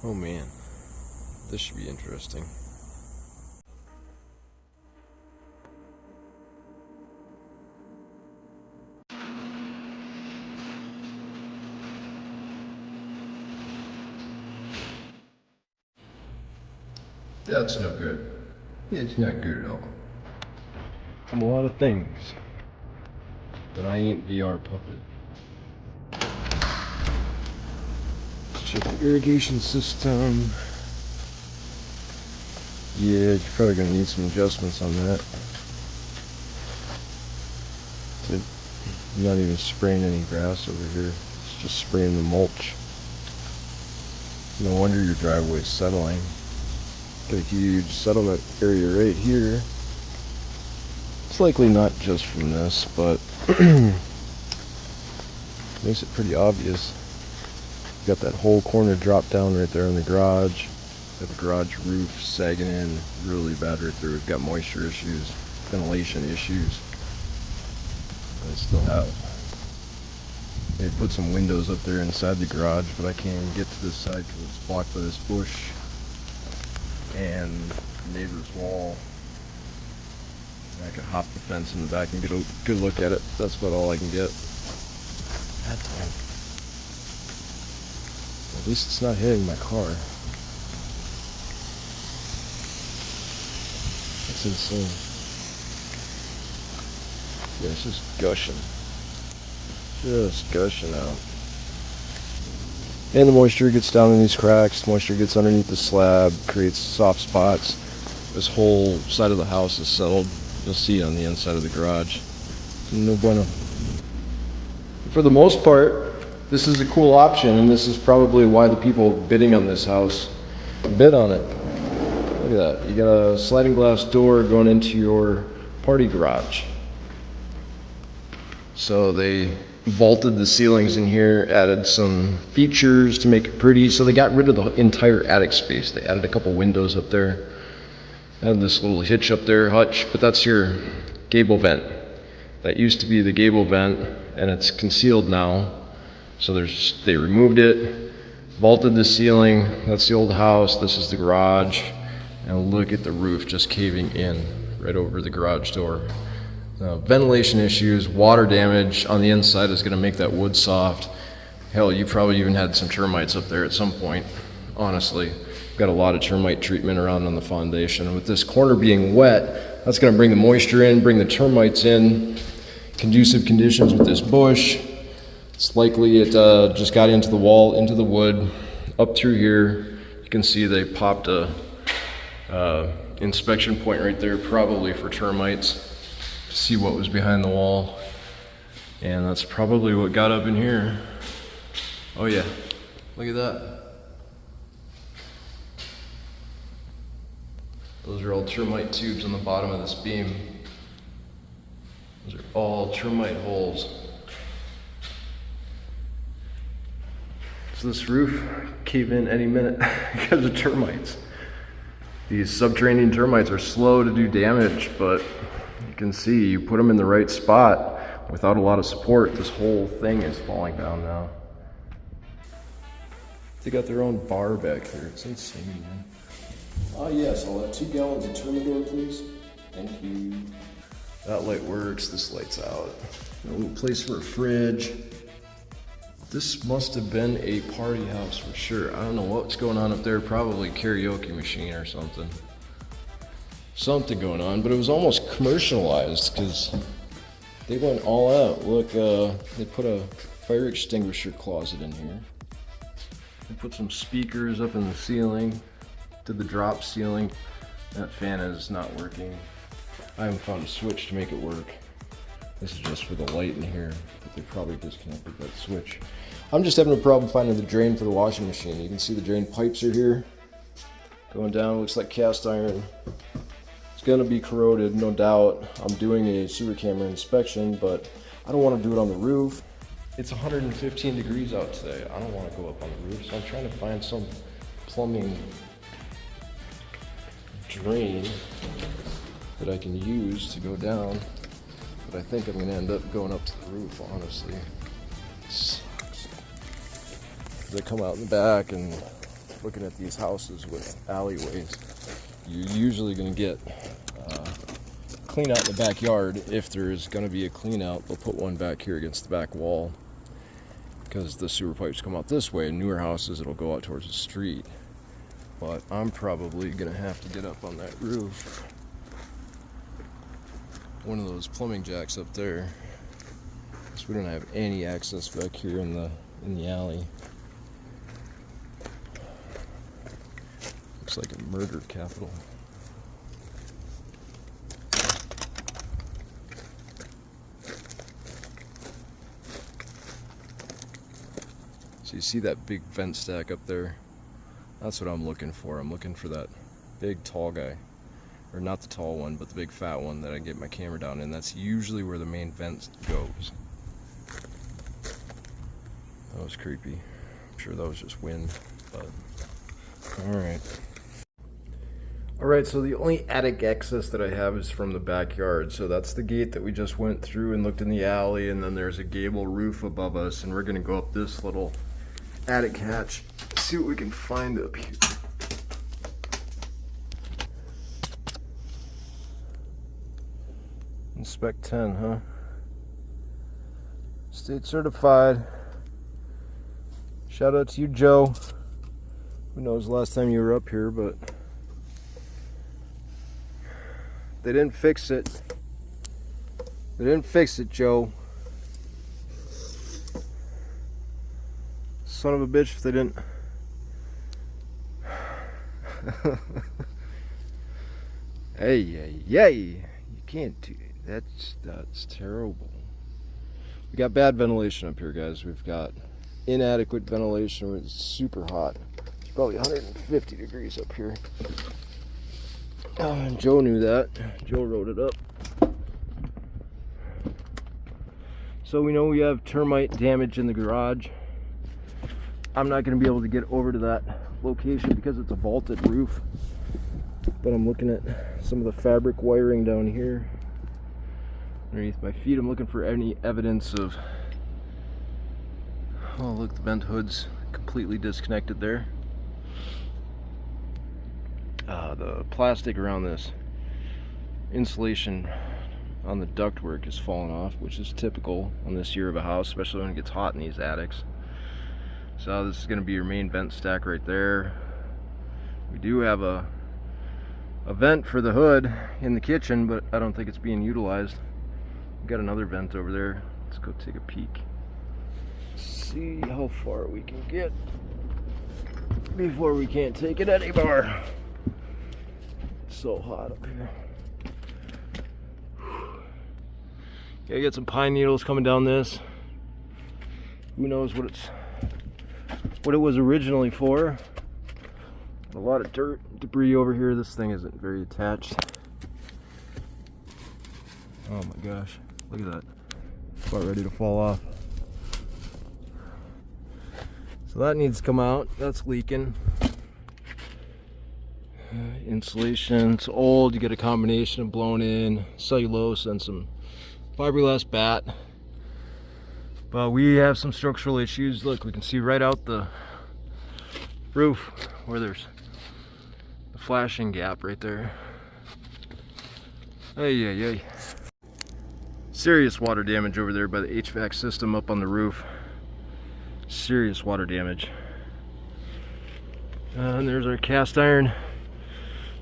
Oh man, this should be interesting. That's no good. It's not good at all. I'm a lot of things, but I ain't VR puppet. Check the irrigation system. Yeah, you're probably gonna need some adjustments on that. I'm not even spraying any grass over here. It's just spraying the mulch. No wonder your driveway's settling. Got a huge settlement area right here. It's likely not just from this, but makes it pretty obvious. Got that whole corner drop down right there in the garage. Got the garage roof sagging in really bad right there. We've got moisture issues, ventilation issues. I still have. They put some windows up there inside the garage, but I can't even get to this side because it's blocked by this bush and the neighbor's wall. And I could hop the fence in the back and get a good look at it. That's about all I can get. That time. At least it's not hitting my car. That's insane. Yeah, it's just gushing. Just gushing out. And the moisture gets down in these cracks, moisture gets underneath the slab, creates soft spots. This whole side of the house is settled. You'll see it on the inside of the garage. No bueno. For the most part, this is a cool option, and this is probably why the people bidding on this house bid on it. Look at that. You got a sliding glass door going into your party garage. So they vaulted the ceilings in here, added some features to make it pretty. So they got rid of the entire attic space. They added a couple windows up there, added this little hitch up there, hutch, but that's your gable vent. That used to be the gable vent, and it's concealed now. So they removed it, vaulted the ceiling. That's the old house. This is the garage. And look at the roof just caving in right over the garage door. Ventilation issues, water damage on the inside is going to make that wood soft. Hell, you probably even had some termites up there at some point, honestly. Got a lot of termite treatment around on the foundation. And with this corner being wet, that's going to bring the moisture in, bring the termites in. Conducive conditions with this bush. It's likely it just got into the wall, into the wood, up through here. You can see they popped a inspection point right there, probably for termites. See what was behind the wall, and that's probably what got up in here. Oh yeah, look at that. Those are all termite tubes on the bottom of this beam. Those are all termite holes. So this roof cave in any minute because of termites. These subterranean termites are slow to do damage, but you can see, you put them in the right spot without a lot of support, this whole thing is falling down now. They got their own bar back here. It's insane, man. Ah, yes, I'll have 2 gallons of Termite, please. Thank you. That light works. This light's out. A little place for a fridge. This must have been a party house for sure. I don't know what's going on up there. Probably karaoke machine or something. Something going on, but it was almost commercialized because they went all out. Look, they put a fire extinguisher closet in here. They put some speakers up in the ceiling, did the drop ceiling. That fan is not working. I haven't found a switch to make it work. This is just for the light in here, but they probably disconnected that switch. I'm just having a problem finding the drain for the washing machine. You can see the drain pipes are here, going down, looks like cast iron. It's gonna be corroded, no doubt. I'm doing a sewer camera inspection, but I don't want to do it on the roof. It's 115 degrees out today. I don't want to go up on the roof, so I'm trying to find some plumbing drain that I can use to go down. But I think I'm gonna end up going up to the roof, honestly. It sucks. They come out in the back and looking at these houses with alleyways, you're usually going to get clean out in the backyard. If there's going to be a clean out, they'll put one back here against the back wall, because the sewer pipes come out this way. In newer houses, it'll go out towards the street. But I'm probably going to have to get up on that roof, one of those plumbing jacks up there, because we don't have any access back here in the alley. Looks like a murder capital. So you see that big vent stack up there? That's what I'm looking for. I'm looking for that big tall guy. Or not the tall one, but the big fat one that I get my camera down in. That's usually where the main vent goes. That was creepy. I'm sure that was just wind, but alright. Alright, so the only attic access that I have is from the backyard. So that's the gate that we just went through and looked in the alley, and then there's a gable roof above us, and we're gonna go up this little attic hatch, see what we can find up here. Inspect 10, huh? State certified. Shout out to you, Joe. Who knows the last time you were up here, but they didn't fix it. They didn't fix it, Joe. Son of a bitch, if they didn't. Hey, you can't do that. That's terrible. We got bad ventilation up here, guys. We've got inadequate ventilation. It's super hot. It's probably 150 degrees up here. And Joe knew that. Joe wrote it up. So we know we have termite damage in the garage. I'm not going to be able to get over to that location because it's a vaulted roof. But I'm looking at some of the fabric wiring down here underneath my feet. I'm looking for any evidence of, oh look, the vent hood's completely disconnected there. The plastic around this insulation on the ductwork is falling off, which is typical on this year of a house, especially when it gets hot in these attics. So this is going to be your main vent stack right there. We do have a vent for the hood in the kitchen, but I don't think it's being utilized. We've got another vent over there. Let's go take a peek. See how far we can get before we can't take it anymore. It's so hot up here. Gotta get some pine needles coming down this. Who knows what it was originally for. A lot of dirt, debris over here. This thing isn't very attached. Oh my gosh, look at that. About ready to fall off. So that needs to come out. That's leaking. Insulation, it's old. You get a combination of blown in cellulose and some fiberglass bat. But we have some structural issues. Look, we can see right out the roof where there's a flashing gap right there. Hey. Serious water damage over there by the HVAC system up on the roof. Serious water damage. And there's our cast iron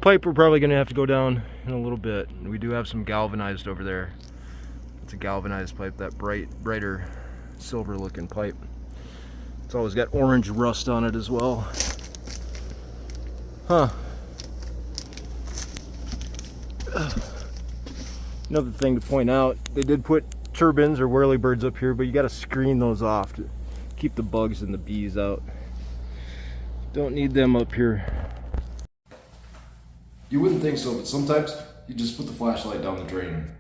pipe. We're probably going to have to go down in a little bit. We do have some galvanized over there. It's a galvanized pipe, that brighter silver looking pipe. It's always got orange rust on it as well. Huh. Another thing to point out, they did put turbines or whirlybirds up here, but you got to screen those off to keep the bugs and the bees out. Don't need them up here. You wouldn't think so, but sometimes you just put the flashlight down the drain.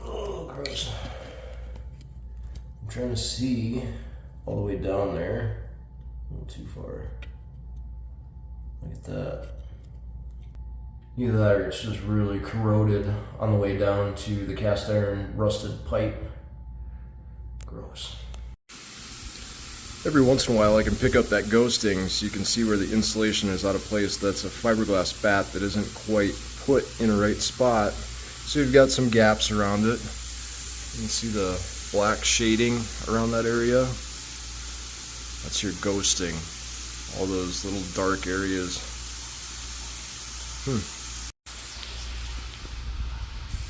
Oh, gross. I'm trying to see all the way down there. Not too far. Look at that. Either that or it's just really corroded on the way down to the cast iron rusted pipe. Gross. Every once in a while I can pick up that ghosting so you can see where the insulation is out of place. That's a fiberglass bat that isn't quite put in a right spot. So you've got some gaps around it. You can see the black shading around that area. That's your ghosting. All those little dark areas.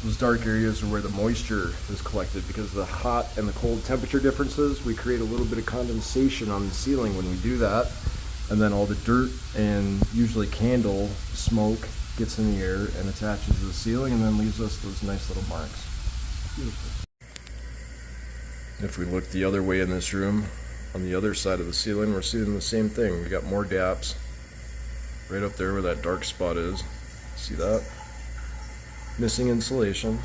Those dark areas are where the moisture is collected. Because of the hot and the cold temperature differences, we create a little bit of condensation on the ceiling when we do that. And then all the dirt and usually candle smoke gets in the air and attaches to the ceiling and then leaves us those nice little marks. Beautiful. If we look the other way in this room, on the other side of the ceiling, we're seeing the same thing. We got more gaps right up there where that dark spot is. See that? Missing insulation.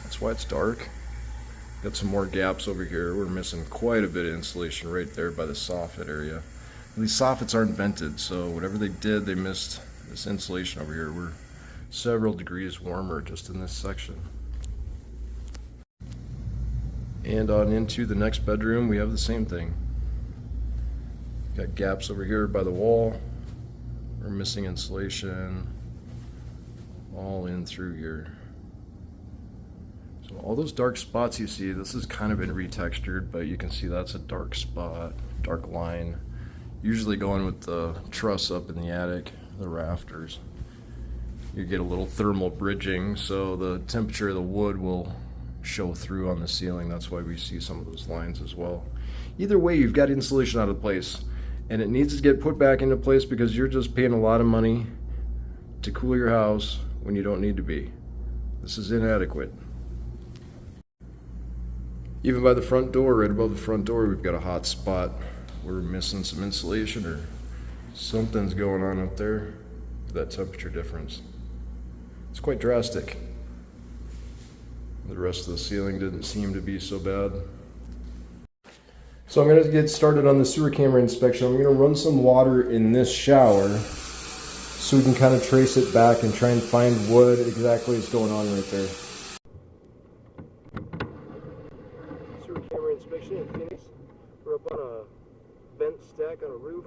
That's why it's dark. Got some more gaps over here. We're missing quite a bit of insulation right there by the soffit area. These soffits aren't vented, so whatever they did, they missed this insulation over here. We're several degrees warmer just in this section. And on into the next bedroom, we have the same thing. Got gaps over here by the wall. We're missing insulation all in through here. So all those dark spots you see, this has kind of been retextured, but you can see that's a dark spot, dark line. Usually going with the truss up in the attic, the rafters. You get a little thermal bridging, so the temperature of the wood will show through on the ceiling. That's why we see some of those lines as well. Either way, you've got insulation out of place, and it needs to get put back into place because you're just paying a lot of money to cool your house when you don't need to be. This is inadequate. Even by the front door, right above the front door, we've got a hot spot. We're missing some insulation or something's going on up there with that temperature difference. It's quite drastic. The rest of the ceiling didn't seem to be so bad. So I'm going to get started on the sewer camera inspection. I'm going to run some water in this shower so we can kind of trace it back and try and find what exactly is going on right there. Sewer camera inspection in Phoenix. We're up on a vent stack on a roof.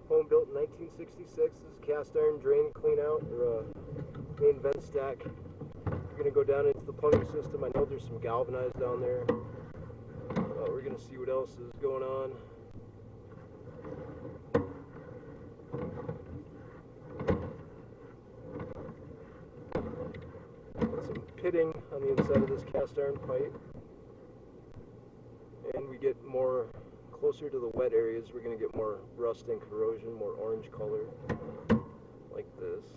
Home built in 1966. This is cast iron drain clean out, or a main vent stack. We're going to go down into the plumbing system. I know there's some galvanized down there. We're going to see what else is going on. Some pitting on the inside of this cast iron pipe. And we get more closer to the wet areas. We're going to get more rust and corrosion, more orange color, like this.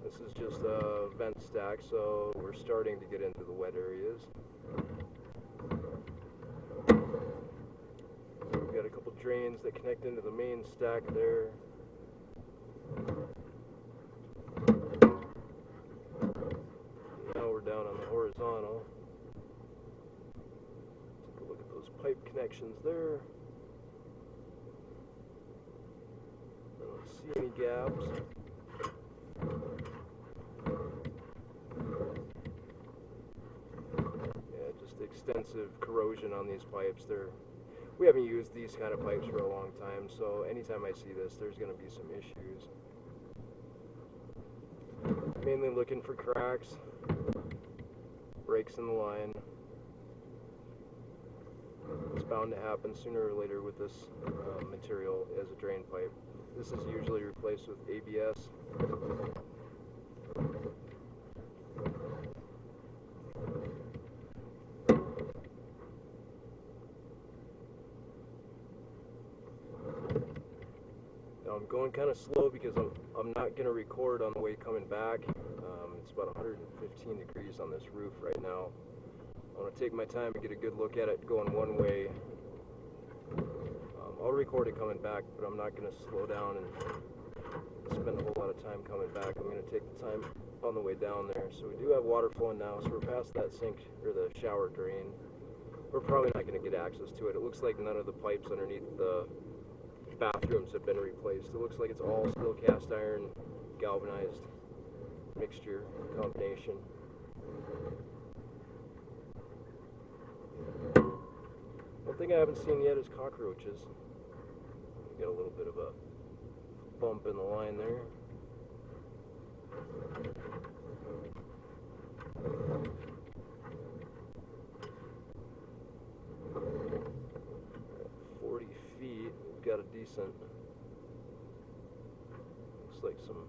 This is just a vent stack, so we're starting to get into the wet areas. So we've got a couple drains that connect into the main stack there. Now we're down on the horizontal. Take a look at those pipe connections there. I don't see any gaps. Yeah, just extensive corrosion on these pipes. We haven't used these kind of pipes for a long time, so anytime I see this, there's going to be some issues. Mainly looking for cracks, breaks in the line. It's bound to happen sooner or later with this material as a drain pipe. This is usually replaced with ABS. Now I'm going kind of slow because I'm not going to record on the way coming back. It's about 115 degrees on this roof right now. I want to take my time and get a good look at it going one way. I'll record it coming back, but I'm not going to slow down and spend a whole lot of time coming back. I'm going to take the time on the way down there. So we do have water flowing now, so we're past that sink or the shower drain. We're probably not going to get access to it. It looks like none of the pipes underneath the bathrooms have been replaced. It looks like it's all still cast iron, galvanized mixture combination. thing I haven't seen yet is cockroaches. Got a little bit of a bump in the line there. At 40 feet, we've got a decent, looks like some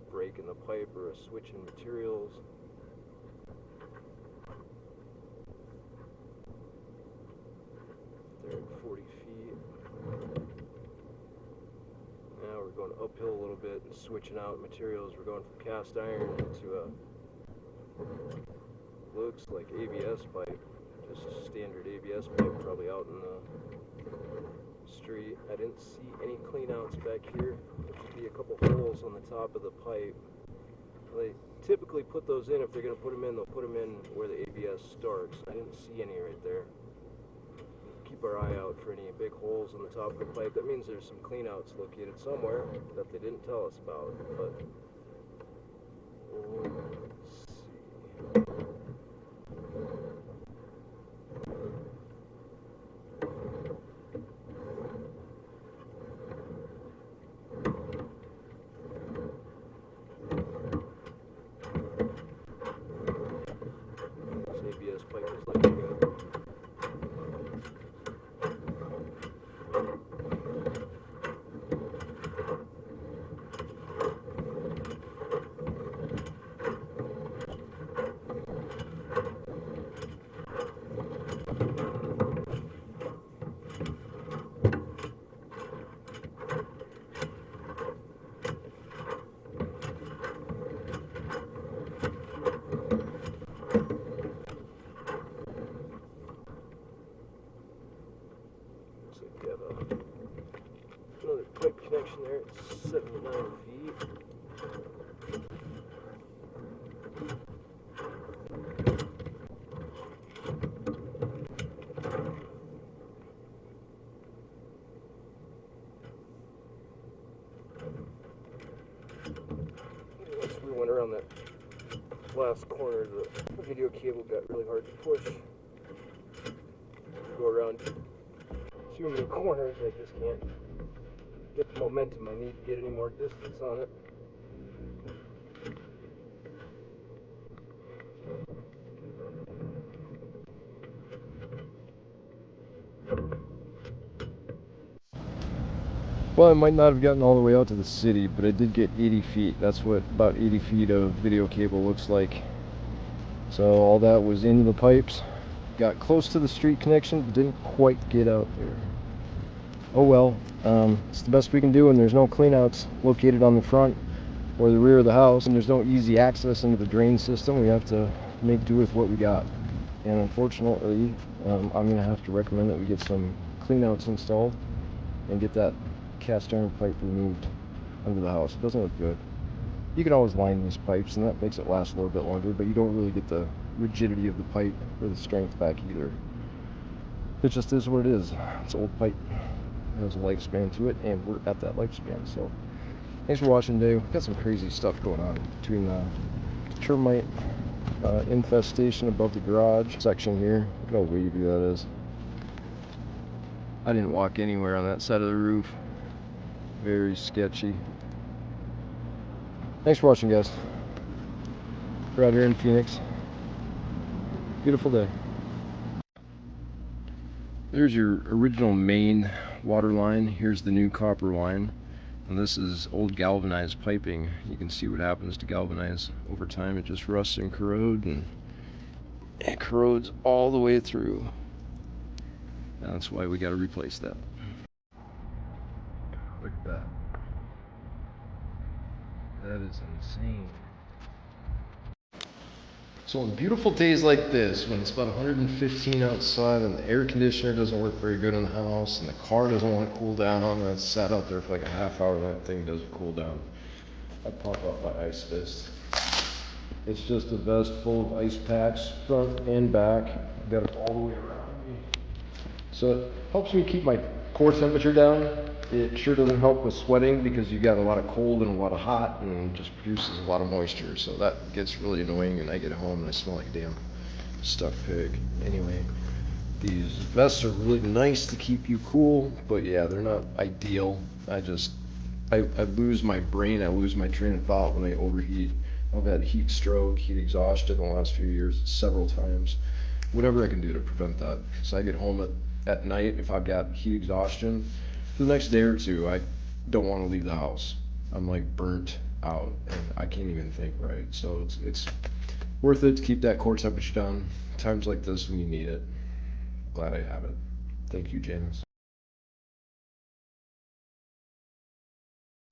break in the pipe or a switch in materials. There at 40 feet. Now we're going uphill a little bit and switching out materials. We're going from cast iron into a, looks like ABS pipe, just a standard ABS pipe, probably out in the street. I didn't see any cleanouts back here. There should be a couple holes on the top of the pipe. They typically put those in. If they're going to put them in, they'll put them in where the ABS starts. I didn't see any right there. Keep our eye out for any big holes on the top of the pipe. That means there's some cleanouts located somewhere that they didn't tell us about. But let's see. This ABS pipe is looking good. Another pipe connection there at 79 feet. Once we went around that last corner, the video cable got really hard to push. Go around too many corners, I just can't get the momentum I need to get any more distance on it. Well, I might not have gotten all the way out to the city, but I did get 80 feet. That's what about 80 feet of video cable looks like. So all that was into the pipes. Got close to the street connection, but didn't quite get out there. Oh well, it's the best we can do when there's no cleanouts located on the front or the rear of the house, and there's no easy access into the drain system. We have to make do with what we got. And unfortunately, I'm going to have to recommend that we get some cleanouts installed and get that cast iron pipe removed under the house. It doesn't look good. You can always line these pipes, and that makes it last a little bit longer, but you don't really get the rigidity of the pipe or the strength back either. It just is what it is. It's old pipe. It has a lifespan to it, and we're at that lifespan. So thanks for watching today. We've got some crazy stuff going on between the termite infestation above the garage section here. Look at how wavy that is. I didn't walk anywhere on that side of the roof. Very sketchy. Thanks for watching, guys. We're out here in Phoenix. Beautiful day. There's your original main water line. Here's the new copper line. And this is old galvanized piping. You can see what happens to galvanize over time. It just rusts and corrodes, and it corrodes all the way through. And that's why we got to replace that. Look at that. That is insane. So on beautiful days like this, when it's about 115 outside and the air conditioner doesn't work very good in the house and the car doesn't want to cool down, and it's sat out there for like a half hour and that thing doesn't cool down, I pop out my ice vest. It's just a vest full of ice packs, front and back. I've got it all the way around me. So it helps me keep my core temperature down. It sure doesn't help with sweating because you got a lot of cold and a lot of hot, and it just produces a lot of moisture. So that gets really annoying, and I get home and I smell like a damn stuck pig. Anyway, These vests are really nice to keep you cool, but yeah, they're not ideal. I lose my brain, I lose my train of thought when I overheat. I've had heat stroke, heat exhaustion in the last few years several times. Whatever I can do to prevent that. So I get home at night, if I've got heat exhaustion, for the next day or two, I don't want to leave the house. I'm like burnt out and I can't even think right. So it's worth it to keep that core temperature down. Times like this when you need it. Glad I have it. Thank you, James.